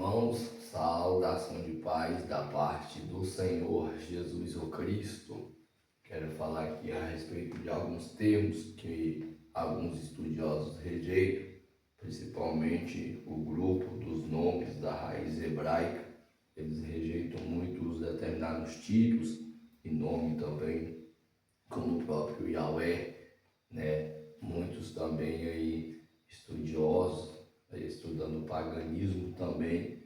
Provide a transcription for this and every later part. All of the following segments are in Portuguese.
irmãos, saudação de paz da parte do Senhor Jesus o Cristo. Quero falar aqui a respeito de alguns termos que alguns estudiosos rejeitam, principalmente o grupo dos nomes da raiz hebraica. Eles rejeitam muito os determinados títulos e nome também, como o próprio Yahvé, né? Muitos também aí estudiosos, estudando o paganismo também,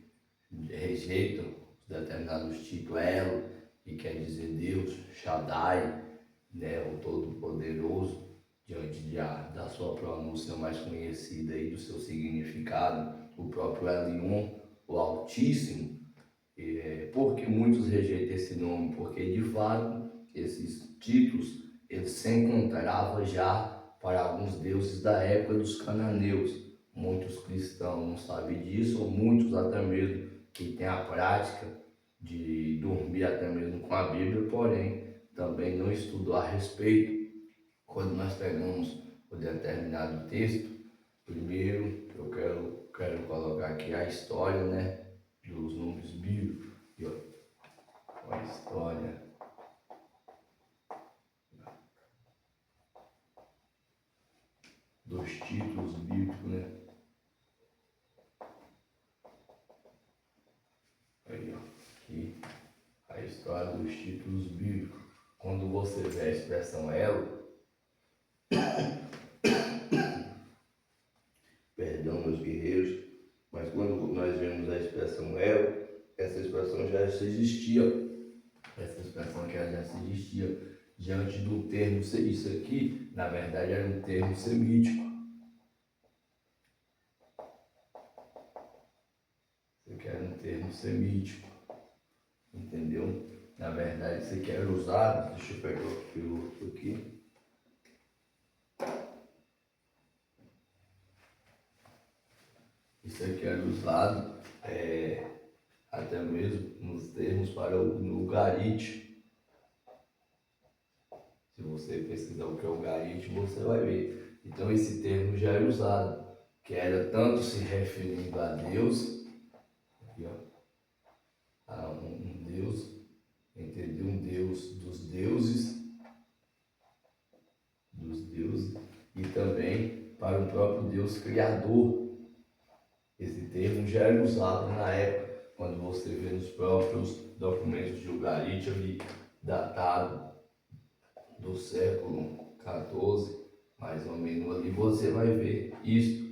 rejeitam os determinados títulos, El, que quer dizer Deus, Shaddai, né, o Todo-Poderoso, diante da sua pronúncia mais conhecida e do seu significado, o próprio Elion, o Altíssimo. Por que muitos rejeitam esse nome? Porque de fato esses títulos eles se encontravam já para alguns deuses da época dos cananeus. Muitos cristãos não sabem disso, ou muitos até mesmo que têm a prática de dormir até mesmo com a Bíblia, porém também não estudou a respeito. Quando nós pegamos o determinado texto, primeiro eu quero colocar aqui a história, né, dos nomes bíblicos. E, ó, a história dos títulos bíblicos, né? Aí, ó, aqui a história dos títulos bíblicos. Quando você vê a expressão elo, perdão, meus guerreiros, mas quando nós vemos a expressão elo, essa expressão já existia. Essa expressão que já existia diante do termo, isso aqui, na verdade, era um termo semítico. Isso aqui era um termo semítico, entendeu? Na verdade, isso aqui era usado, deixa eu pegar o outro aqui. Isso aqui era usado até mesmo nos termos para no Ugarit. Se você pesquisar o que é o Ugarit, você vai ver. Então esse termo já era usado, que era tanto se referindo a Deus, aqui, ó, a um Deus, entendeu? Um Deus dos deuses, e também para o próprio Deus Criador. Esse termo já era usado na época, quando você vê nos próprios documentos de Ugarit ali, datado do século XIV, mais ou menos ali, você vai ver isso,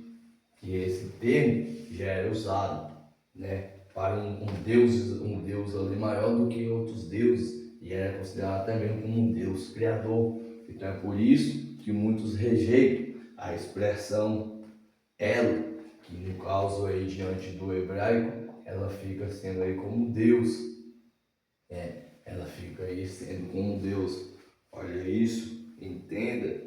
que esse termo já era usado, né, para um Deus ali maior do que outros deuses, e era considerado até mesmo como um Deus criador. Então é por isso que muitos rejeitam a expressão El, que no caso aí diante do hebraico, ela fica sendo aí como Deus, ela fica aí sendo como Deus. Olha isso, entenda,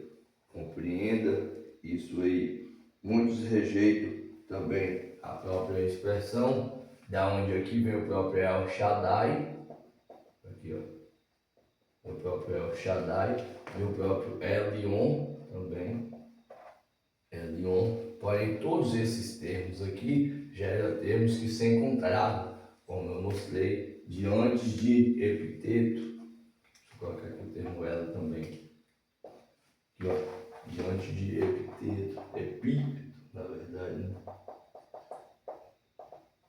compreenda isso aí. Muitos rejeitam também a própria expressão, da onde aqui vem o próprio El Shaddai, aqui ó, o próprio El Shaddai, e o próprio Elion também, Elion. Porém, todos esses termos aqui já eram termos que se encontravam, como eu mostrei, diante de epiteto. Deixa eu colocar aqui o termo ela também. Aqui, ó, diante de epiteto, epíteto, na verdade, né?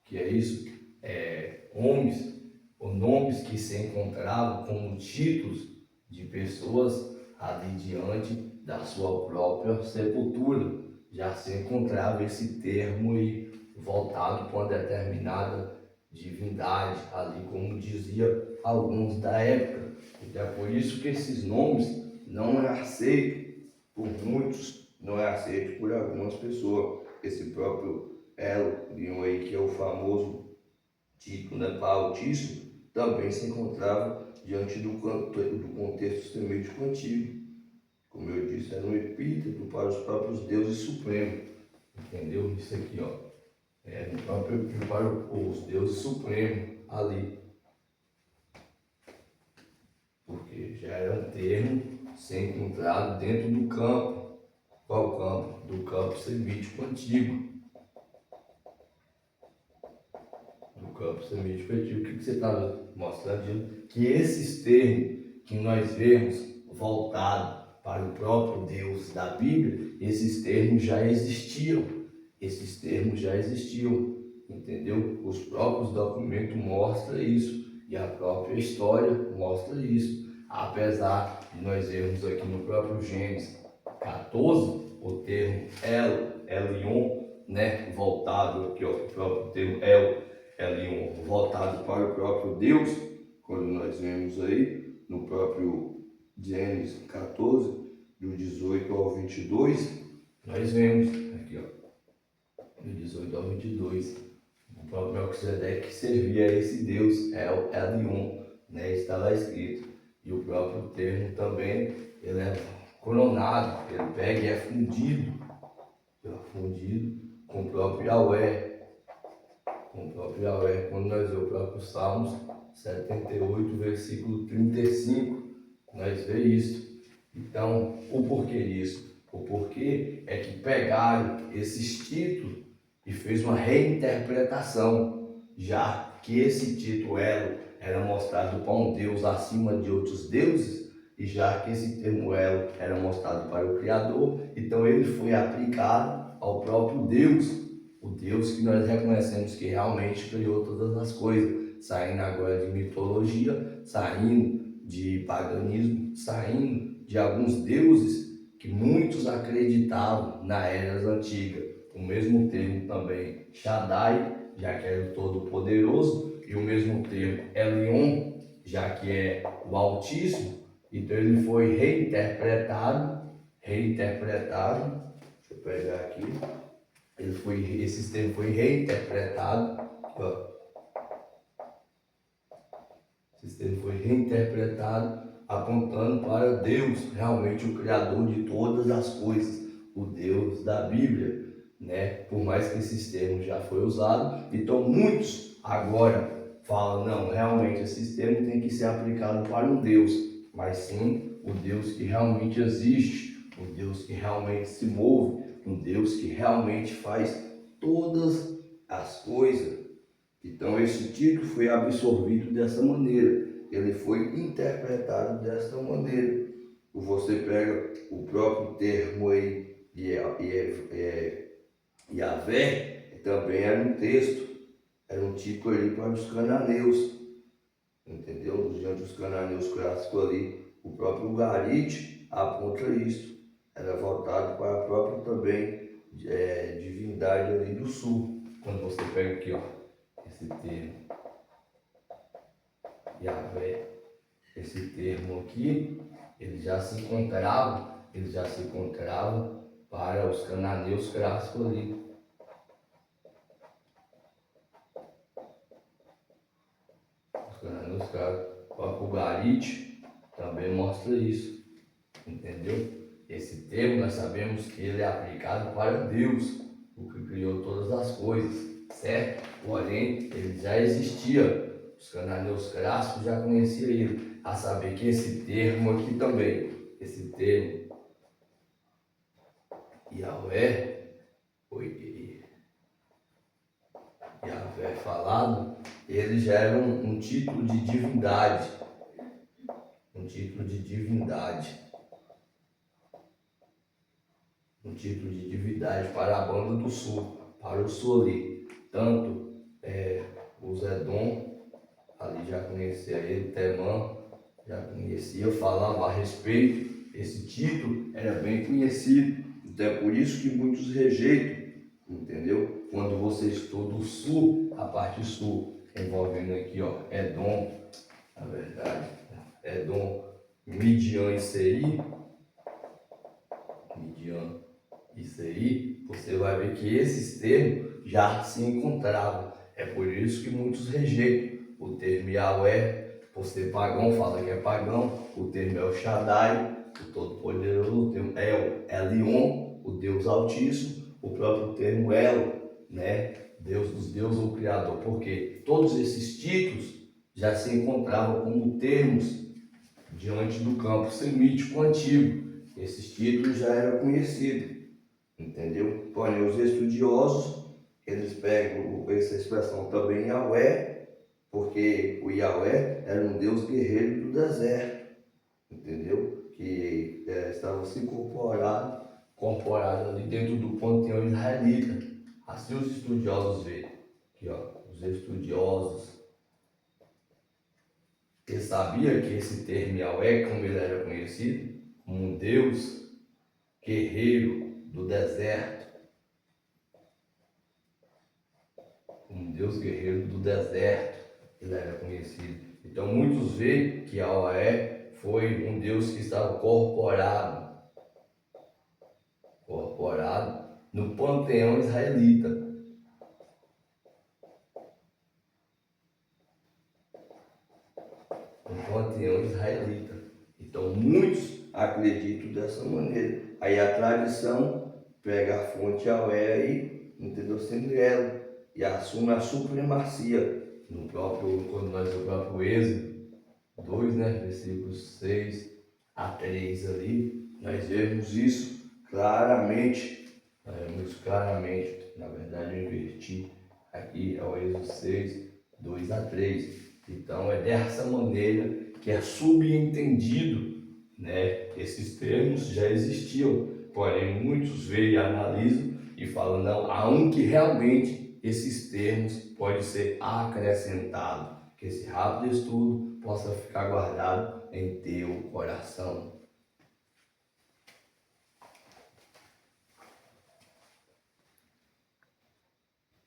Que é isso? Homens ou nomes que se encontravam como títulos de pessoas ali diante da sua própria sepultura. Já se encontrava esse termo aí voltado para uma determinada divindade, ali como dizia alguns da época. Então é por isso que esses nomes não é aceito por muitos, não é aceito por algumas pessoas. Esse próprio El aí, que é o famoso título, né, para Altíssimo, também se encontrava diante do contexto semítico antigo. Como eu disse, era um epíteto para os próprios deuses supremos. Entendeu? Isso aqui, ó. É no próprio para os deuses supremos ali. Porque já era um termo ser encontrado dentro do campo. Qual campo? Do campo semítico antigo. campo semítico antigo. O que você está mostrando? Que esses termos que nós vemos voltados para o próprio Deus da Bíblia, esses termos já existiam. Esses termos já existiam, entendeu? Os próprios documentos mostram isso e a própria história mostra isso. Apesar de nós vermos aqui no próprio Gênesis 14, o termo Elion, né, voltado aqui, ó, o próprio termo Elion, voltado para o próprio Deus, quando nós vemos aí no próprio Gênesis 14, do 18 ao 22, nós vemos aqui, ó, do 18 ao 22, o próprio Melquisedeque servia a esse Deus, Elion, né, está lá escrito. E o próprio termo também, ele é coronado, ele pega e é fundido com o próprio Yahweh, quando nós vemos o próprio Salmos 78, versículo 35, nós vemos isso. Então, o porquê disso? O porquê é que pegaram esses títulos e fez uma reinterpretação, já que esse título era mostrado para um Deus acima de outros deuses, e já que esse termo era mostrado para o Criador, então ele foi aplicado ao próprio Deus, o Deus que nós reconhecemos que realmente criou todas as coisas, saindo agora de mitologia, saindo de paganismo, saindo de alguns deuses que muitos acreditavam na era antiga. O mesmo termo também Shaddai, já que era o Todo-Poderoso, e o mesmo termo Elion, já que é o Altíssimo. Então ele foi reinterpretado, deixa eu pegar aqui, esse termo foi reinterpretado, ó, esse termo foi reinterpretado apontando para Deus, realmente o Criador de todas as coisas, o Deus da Bíblia, né? Por mais que esses termos já foi usado, então muitos agora falam, não, realmente esses termos têm que ser aplicados para um Deus, mas sim o Deus que realmente existe, o Deus que realmente se move, um Deus que realmente faz todas as coisas. Então esse título foi absorvido dessa maneira, ele foi interpretado dessa maneira. Você pega o próprio termo aí, Yahvé, também era um texto, era um título ali para os cananeus, entendeu? Diante dos cananeus clássicos ali, o próprio Ugarit aponta isso, era voltado para a própria também divindade ali do sul. Quando você pega aqui, ó, esse termo Yahvé, esse termo aqui, ele já se encontrava para os cananeus clássicos ali. Os cananeus clássicos, o Ugarit também mostra isso, entendeu? Esse termo nós sabemos que ele é aplicado para Deus, o que criou todas as coisas, certo? Porém, ele já existia, os cananeus clássicos já conheciam ele, a saber que esse termo aqui também, esse termo Yahvé, Yahvé falado, ele já era um título de divindade, para a banda do sul, para o sul ali, tanto os Edom, ali já conhecia ele, Temã, já conhecia, falava a respeito, esse título era bem conhecido, então é por isso que muitos rejeitam, entendeu? Quando você estuda o sul, a parte sul, envolvendo aqui, ó, Edom, na verdade, Edom, Midian e Seir, você vai ver que esses termos já se encontravam. É por isso que muitos rejeitam o termo Yahvé, por ser pagão, fala que é pagão. O termo El Shaddai, o Todo-Poderoso, o termo Elion, o Deus Altíssimo, o próprio termo El, né? Deus dos deuses, o Criador. Porque todos esses títulos já se encontravam como termos diante do campo semítico antigo. Esses títulos já eram conhecidos, entendeu? Porém, os estudiosos, eles pegam essa expressão também Yahweh, porque o Yahweh era um Deus guerreiro do deserto, entendeu? Que estava se incorporado ali dentro do panteão israelita. Assim os estudiosos veem. Aqui, ó, os estudiosos. Ele sabia que esse termo Yahweh, como ele era conhecido, como um Deus guerreiro do deserto. Um Deus guerreiro do deserto, ele era conhecido. Então muitos veem que Yahweh foi um Deus que estava corporado no panteão israelita. No panteão israelita. Então muitos acreditam dessa maneira. Aí a tradição pega a fonte Yahweh aí, entendeu? Sendo ela, e assume a supremacia. No próprio, quando nós o próprio Êxodo 2, né, versículos 6 a 3 ali, nós vemos isso claramente. Nós vemos claramente, na verdade eu inverti aqui, é o Êxodo 6, 2 a 3. Então é dessa maneira que é subentendido, né? Esses termos já existiam, porém muitos veem e analisam e falam, não, há um que realmente esses termos podem ser acrescentados, que esse rápido estudo possa ficar guardado em teu coração.